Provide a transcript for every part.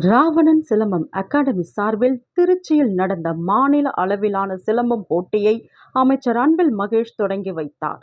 Ravanan silambam academy சார்பில் திருச்சியில் நடந்த மாநில அளவிலான சிலம்பம் போட்டியை அமைச்சர் அன்பில் மகேஷ் தொடங்கி வைத்தார்.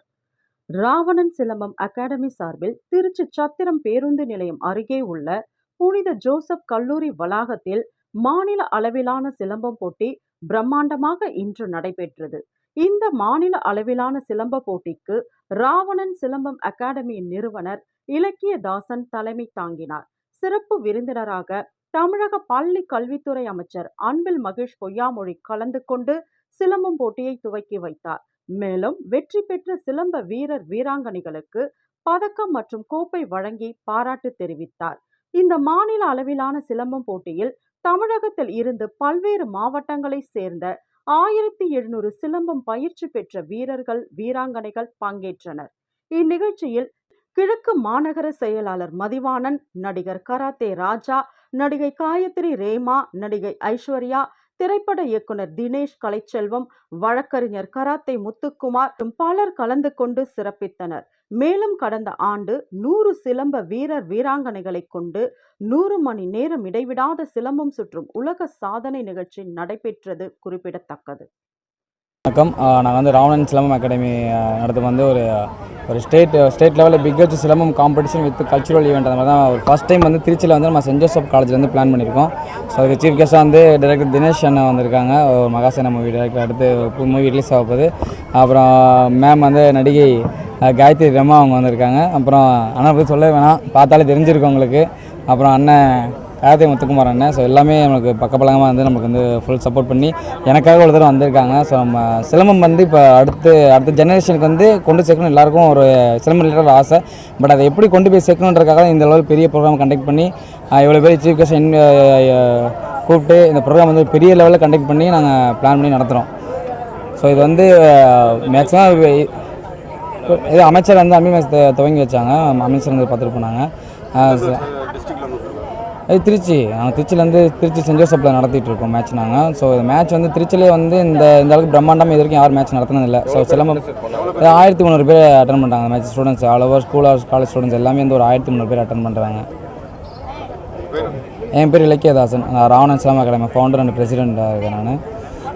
ராவணன் சிலம்பம் அகாடமி சார்பில் திருச்சி சத்திரம் பேருந்து நிலையம் அருகே உள்ள புனித ஜோசப் கல்லூரி வளாகத்தில் மாநில அளவிலான சிலம்பம் போட்டி பிரம்மாண்டமாக இன்று நடைபெற்றது. இந்த மாநில அளவிலான சிலம்ப போட்டிக்கு ராவணன் சிலம்பம் அகாடமியின் நிறுவனர் இலக்கியதாசன் தலைமை தாங்கினார். சிறப்பு விருந்தினராக தமிழக பள்ளி கல்வித்துறை அமைச்சர் அன்பில் மகேஷ் பொய்யாமொழி கலந்து கொண்டு சிலம்பம் போட்டியை துவக்கி வைத்தார். மேலும் வெற்றி பெற்ற சிலம்ப வீரர் வீராங்கனைகளுக்கு பதக்கம் மற்றும் கோப்பை வழங்கி பாராட்டு தெரிவித்தார். இந்த மாநில அளவிலான சிலம்பம் போட்டியில் தமிழகத்தில் இருந்து பல்வேறு மாவட்டங்களை சேர்ந்த 1700 சிலம்பம் பயிற்சி பெற்ற வீரர்கள் வீராங்கனைகள் பங்கேற்றனர். இந்நிகழ்ச்சியில் கிழக்கு மாநகர செயலாளர் மதிவாணன், நடிகர் கராத்தே ராஜா, நடிகை காயத்ரி ரேமா, நடிகை ஐஸ்வர்யா, திரைப்பட இயக்குனர் தினேஷ் கலைச்செல்வம், வழக்கறிஞர் கராத்தே முத்துக்குமார் மற்றும் பலர் கலந்து கொண்டு சிறப்பித்தனர். மேலும் கடந்த ஆண்டு 100 சிலம்ப வீரர் வீராங்கனைகளை கொண்டு 100 மணி நேரம் இடைவிடாத சிலம்பம் சுற்றும் உலக சாதனை நிகழ்ச்சி நடைபெற்றது குறிப்பிடத்தக்கது. வணக்கம். நாங்கள் ராவணன் சிலம்பம் அகாடமி நடத்தும் ஒரு ஸ்டேட் லெவலில் biggest silambam competition with cultural event. அந்த மாதிரி தான் ஃபர்ஸ்ட் டைம் திருச்சியில் நம்ம சென்ட் ஜோசப் காலேஜில் பிளான் பண்ணியிருக்கோம். ஸோ அதுக்கு சீஃப் கெஸ்ட்டாக டைரக்டர் தினேஷ் அண்ணா வந்திருக்காங்க. ஒரு மகாசேனா மூவி டைரக்டர், அடுத்து மூவி ரிலீஸ் ஆக போகுது. அப்புறம் மேம் நடிகை காயத்ரி ரேமா அவங்க வந்திருக்காங்க. அப்புறம் அண்ணா பற்றி சொல்ல வேணாம், பார்த்தாலே தெரிஞ்சிருக்கும் உங்களுக்கு. அப்புறம் அண்ணன் காயத்ரி முத்துக்குமார் அண்ணன். ஸோ எல்லாமே நமக்கு பக்கபலமாக நமக்கு ஃபுல் சப்போர்ட் பண்ணி எனக்காக ஒரு தடவை வந்திருக்காங்க. ஸோ நம்ம சிலம்பம் இப்போ அடுத்த ஜெனரேஷனுக்கு கொண்டு சேர்க்கணும். எல்லாருக்கும் ஒரு சிலம்பம் ரிலேட்டட் ஆசை. பட் அதை எப்படி கொண்டு போய் சேர்க்கணுன்றக்காக இந்த அளவு பெரிய ப்ரோக்ராம் கண்டக்ட் பண்ணி இவ்வளோ பேர் சீஃப் கெஸ்ட் கூப்பிட்டு இந்த ப்ரோக்ராம் பெரிய லெவலில் கண்டக்ட் பண்ணி நாங்கள் பிளான் பண்ணி நடத்துகிறோம். ஸோ இது மேக்ஸிமம் இது அமைச்சர் அமீர் துவங்கி வச்சாங்க. அமைச்சர் பார்த்துட்டு போனாங்க. நாங்கள் திருச்சியிலேருந்து திருச்சி சென்ட் ஜோசப்பில் நடத்திட்டு இருக்கோம் மேட்ச் நாங்கள். ஸோ இந்த மேட்ச் திருச்சியிலே இந்த அளவுக்கு பிரம்மாண்டம் இது வரைக்கும் யாரும் மேட்ச் நடத்தினதில்லை. ஸோ சிலம்பம் 1300 பேர் அட்டன் பண்ணுறாங்க match. Students all over school college students எல்லாமே ஒரு 1300 பேர் அட்டன் பண்ணுறாங்க. என் பேர் இலக்கியதாசன். நான் Ravanan silambam academy founder and பிரசிடென்ட்டாக இருக்கேன் நான்.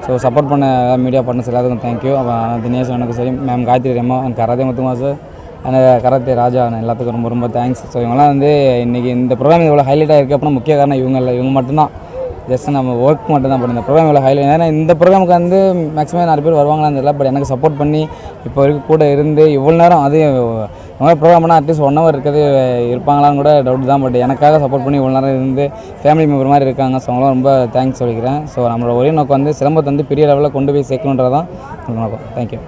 ஸோ சப்போர்ட் பண்ண மீடியா பார்ட்னர்ஸ் எல்லாத்துக்கும் தேங்க்யூ. அப்புறம் தினேஷ் எனக்கு சரி, ma'am Gayathri Rema, karate Muthukumar sir, karate Raja, எல்லாத்துக்கும் ரொம்ப ரொம்ப தேங்க்ஸ். ஸோ இவங்களாம் இன்றைக்கி இந்த ப்ரோக்ராம் இவ்வளோ ஹைலைட்டாக இருக்குது அப்படின்னா முக்கிய காரணம் இவங்க மட்டும்தான். ஜஸ்ட் நம்ம ஒர்க் மட்டும் தான் பண்ணி இந்த ப்ரோக்ராம் இவ்வளோ ஹைலைட். ஏன்னா இந்த ப்ரோக்ராமுக்கு மேக்ஸிமம் 4 பேர் வருவாங்களான்னு தெரியல. பட் எனக்கு சப்போர்ட் பண்ணி இப்போ வரைக்கும் கூட இருந்து இவ்வளோ நேரம் இவங்க ப்ரோக்ராம் பண்ணால் அட்லீஸ்ட் 1 hour இருப்பாங்களான்னு கூட டவுட் தான். பட் எனக்காக சப்போர்ட் பண்ணி இவ்வளோ நேரம் இருந்து ஃபேமிலி மெம்பர் மாதிரி இருக்காங்க. ஸோ அவங்களாம் ரொம்ப தேங்க்ஸ் சொல்லிக்கிறேன். ஸோ நம்மளோட ஒரே நோக்கம் சிலம்பத்தை பெரிய லெவலில் கொண்டு போய் சேர்க்கணுன்றதான் நோக்கம். தேங்க்யூ.